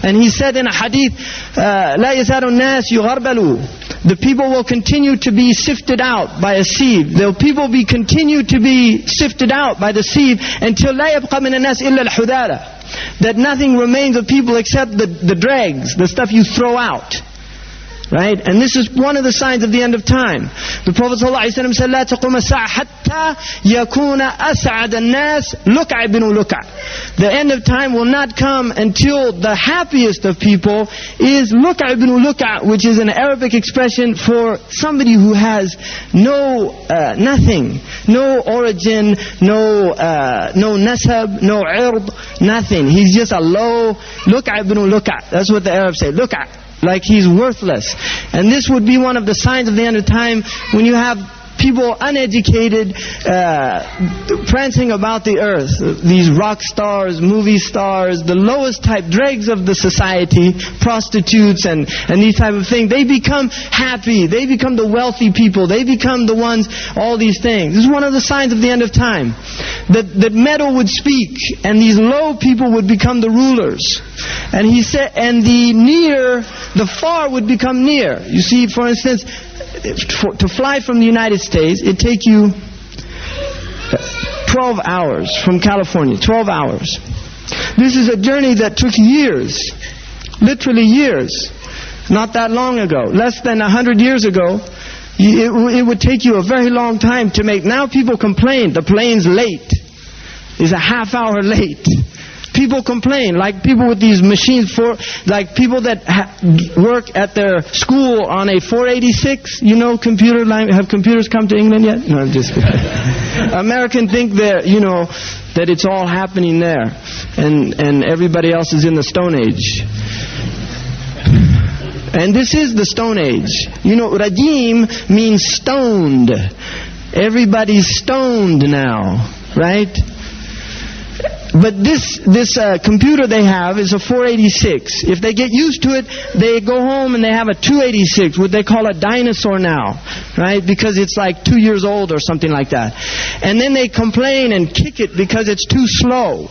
And he said in a hadith, لا يزال الناس يغربلوا. The people will continue to be sifted out by a sieve. The people will continue to be sifted out by the sieve until لا يبقى من الناس إلا الحذارة. That nothing remains of people except the dregs, the stuff you throw out. Right? And this is one of the signs of the end of time. The Prophet ﷺ said, لا تقوم الساعة حتى يكون أسعد الناس لكع بن لكع. The end of time will not come until the happiest of people is لكع بن لكع, which is an Arabic expression for somebody who has nothing, no origin, no nasab, no ird, nothing. He's just a low لكع بن لكع. That's what the Arabs say, لكع. Like he's worthless. And this would be one of the signs of the end of time, when you have people uneducated prancing about the earth. These rock stars, movie stars, the lowest type dregs of the society, prostitutes and these type of things. They become happy. They become the wealthy people. They become the ones, all these things. This is one of the signs of the end of time. That metal would speak and these low people would become the rulers. And he said, and the far would become near. You see, for instance, to fly from the United States, it take you 12 hours from California, 12 hours. This is a journey that took years, literally years, not that long ago, less than 100 years ago. It would take you a very long time to make. Now people complain, the plane's late, it's a half hour late. People complain, like people with these machines, like people that work at their school on a 486, you know, computer line. Have computers come to England yet? No, I'm just kidding. Americans think that, you know, that it's all happening there, and everybody else is in the Stone Age. And this is the Stone Age. You know, rajim means stoned. Everybody's stoned now, right? But this computer they have is a 486. If they get used to it, they go home and they have a 286, what they call a dinosaur now, right? Because it's like 2 years old or something like that. And then they complain and kick it because it's too slow.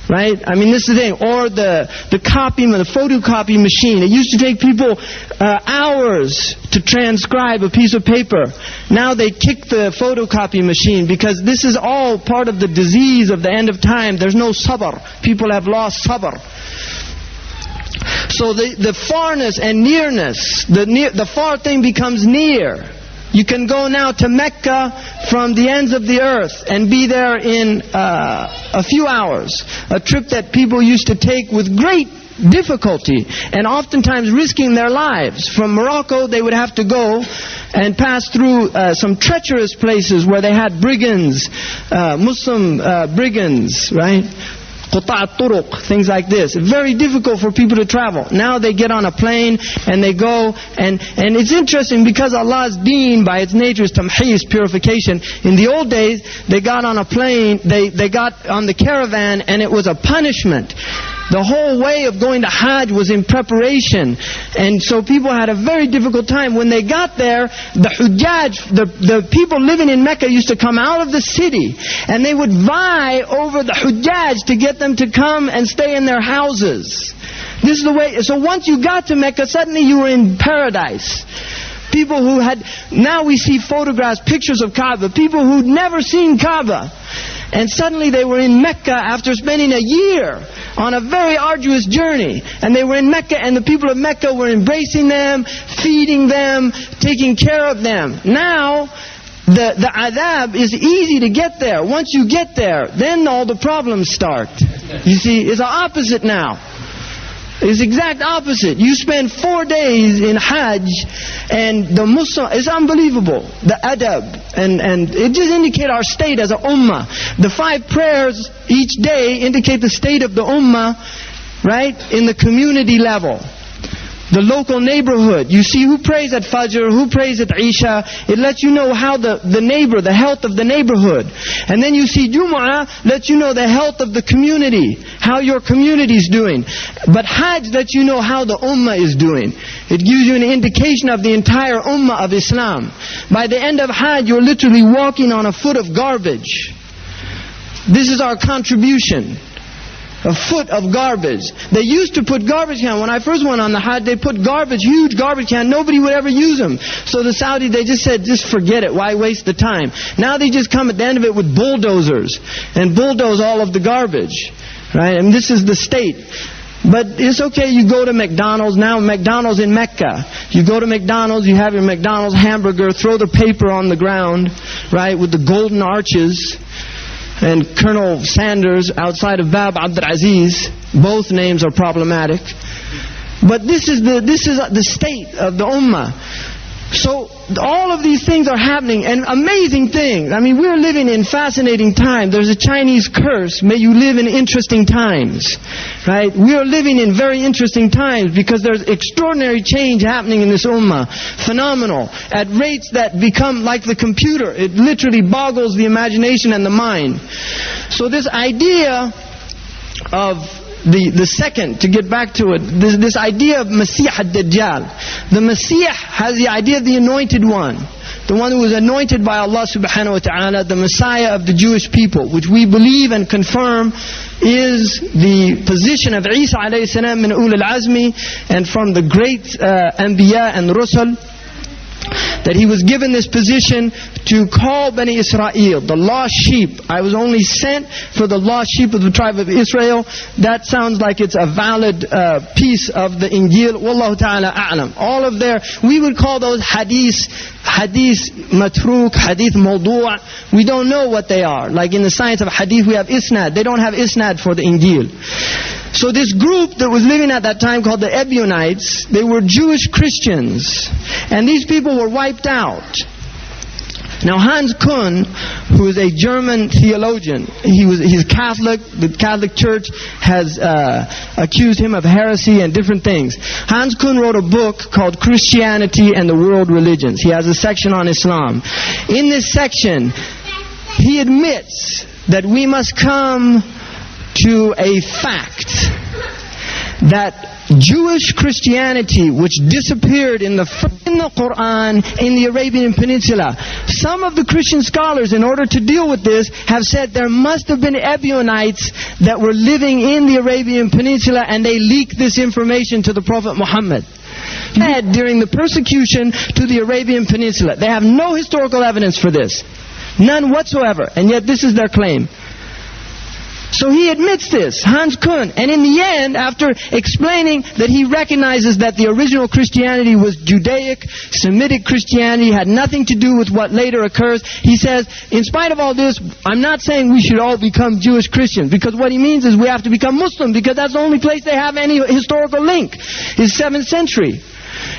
Right? I mean, this is the thing. Or the photocopy machine. It used to take people hours to transcribe a piece of paper. Now they kick the photocopy machine because this is all part of the disease of the end of time. There's no sabr. People have lost sabr. So the farness and nearness, the far thing becomes near. You can go now to Mecca from the ends of the earth and be there in a few hours. A trip that people used to take with great difficulty and oftentimes risking their lives. From Morocco they would have to go and pass through some treacherous places where they had brigands, Muslim brigands, right? Quta'a turuq, things like this. Very difficult for people to travel. Now they get on a plane and they go, and it's interesting because Allah's deen by its nature is tamheez, purification. In the old days, they got on a plane, they got on the caravan, and it was a punishment. The whole way of going to Hajj was in preparation. And so people had a very difficult time. When they got there, the Hujjaj, the people living in Mecca used to come out of the city. And they would vie over the Hujjaj to get them to come and stay in their houses. This is the way. So once you got to Mecca, suddenly you were in paradise. People who had, now we see photographs, pictures of Kaaba. People who'd never seen Kaaba. And suddenly they were in Mecca after spending a year on a very arduous journey. And they were in Mecca, and the people of Mecca were embracing them, feeding them, taking care of them. Now, the adab is easy to get there. Once you get there, then all the problems start. You see, it's the opposite now. It's the exact opposite. You spend 4 days in Hajj, and the Muslim, it's unbelievable, the adab. And it just indicates our state as a ummah. The 5 prayers each day indicate the state of the ummah, right, in the community level. The local neighborhood. You see who prays at Fajr, who prays at Isha. It lets you know how the neighbor, the health of the neighborhood. And then you see Jumu'ah, lets you know the health of the community, how your community is doing. But Hajj lets you know how the Ummah is doing. It gives you an indication of the entire Ummah of Islam. By the end of Hajj, you're literally walking on a foot of garbage. This is our contribution. a foot of garbage. They used to put garbage can. When I first went on the Hajj, they put garbage, huge garbage can. Nobody would ever use them. So the Saudis, they just said, just forget it. Why waste the time? Now they just come at the end of it with bulldozers and bulldoze all of the garbage. Right? And this is the state. But it's okay, you go to McDonald's. Now McDonald's in Mecca. You go to McDonald's, you have your McDonald's hamburger, throw the paper on the ground, right, with the golden arches. And Colonel Sanders outside of Bab Abdul Aziz. Both names are problematic. But this is the state of the Ummah. So all of these things are happening, and amazing things. I mean, we're living in fascinating times. There's a Chinese curse, may you live in interesting times. Right? We are living in very interesting times because there's extraordinary change happening in this Ummah. Phenomenal. At rates that become like the computer. It literally boggles the imagination and the mind. So this idea of the second, to get back to it, this idea of Masih ad-Dajjal. The Masih has the idea of the anointed one. The one who was anointed by Allah subhanahu wa ta'ala, the Messiah of the Jewish people, which we believe and confirm is the position of Isa alayhi salam min ulul azmi, and from the great Anbiya and Rusul, that he was given this position to call Bani Israel, the lost sheep. I was only sent for the lost sheep of the tribe of Israel. That sounds like it's a valid piece of the Injil. Wallahu ta'ala a'lam. All of we would call those hadith matruk, hadith mawdu'. We don't know what they are. Like in the science of hadith we have isnad. They don't have isnad for the Injil. So this group that was living at that time called the Ebionites, they were Jewish Christians. And these people were wiped out. Now Hans Kuhn, who is a German theologian, he's Catholic. The Catholic Church has accused him of heresy and different things. Hans Kuhn wrote a book called Christianity and the World Religions. He has a section on Islam. In this section, he admits that we must come to a fact that Jewish Christianity, which disappeared in the Quran in the Arabian Peninsula. Some of the Christian scholars, in order to deal with this, have said there must have been Ebionites that were living in the Arabian Peninsula, and they leaked this information to the Prophet Muhammad. During the persecution to the Arabian Peninsula. They have no historical evidence for this. None whatsoever. And yet this is their claim. So he admits this, Hans Kuhn. And in the end, after explaining that he recognizes that the original Christianity was Judaic, Semitic Christianity, had nothing to do with what later occurs, he says, in spite of all this, I'm not saying we should all become Jewish Christians, because what he means is we have to become Muslim, because that's the only place they have any historical link, is 7th century.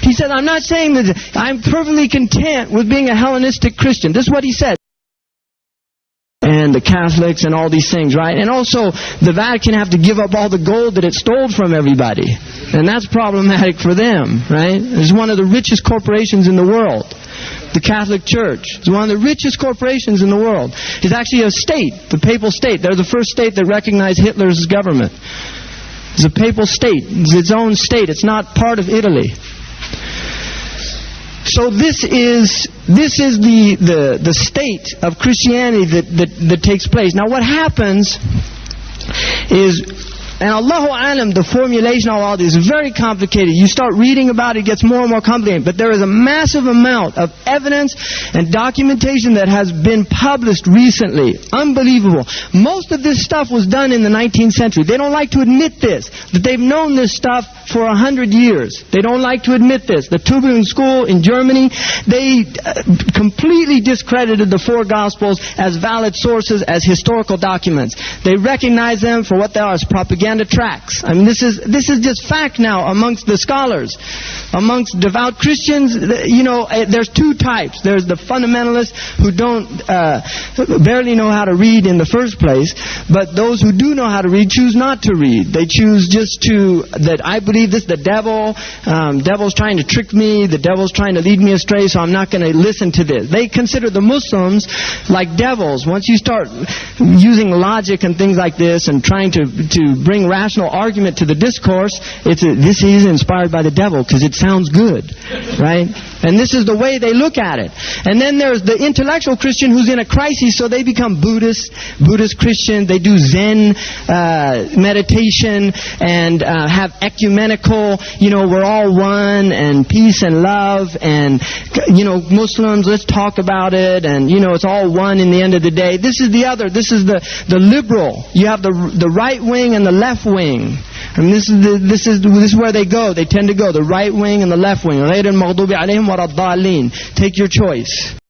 He said, I'm not saying that I'm perfectly content with being a Hellenistic Christian. This is what he said. And the Catholics and all these things, right? And also, the Vatican have to give up all the gold that it stole from everybody. And that's problematic for them, right? It's one of the richest corporations in the world. The Catholic Church is one of the richest corporations in the world. It's actually a state, the papal state. They're the first state that recognized Hitler's government. It's a papal state. It's its own state. It's not part of Italy. So this is the state of Christianity that takes place. Now what happens is, and Allahu Alam, the formulation of all this is very complicated. You start reading about it, it gets more and more complicated. But there is a massive amount of evidence and documentation that has been published recently. Unbelievable. Most of this stuff was done in the 19th century. They don't like to admit this, that they've known this stuff for 100 years. They don't like to admit this. The Tübingen School in Germany, they completely discredited the four Gospels as valid sources, as historical documents. They recognize them for what they are, as propaganda tracts. I mean, this is just fact now amongst the scholars. Amongst devout Christians, there's two types. There's the fundamentalists who don't barely know how to read in the first place, but those who do know how to read choose not to read. They choose just that I believe this, the devil's trying to trick me, the devil's trying to lead me astray, so I'm not going to listen to this. They consider the Muslims like devils. Once you start using logic and things like this and trying to bring rational argument to the discourse, this is inspired by the devil because it sounds good, right? And this is the way they look at it. And then there's the intellectual Christian who's in a crisis, so they become Buddhist Christian. They do Zen meditation and have ecumenical, we're all one and peace and love and, Muslims, let's talk about it and, it's all one in the end of the day. This is the other. This is the liberal. You have the right wing and the left wing. And this is where they go. They tend to go, the right wing and the left wing. غير المغضوب عليهم ولا الضالين. Take your choice.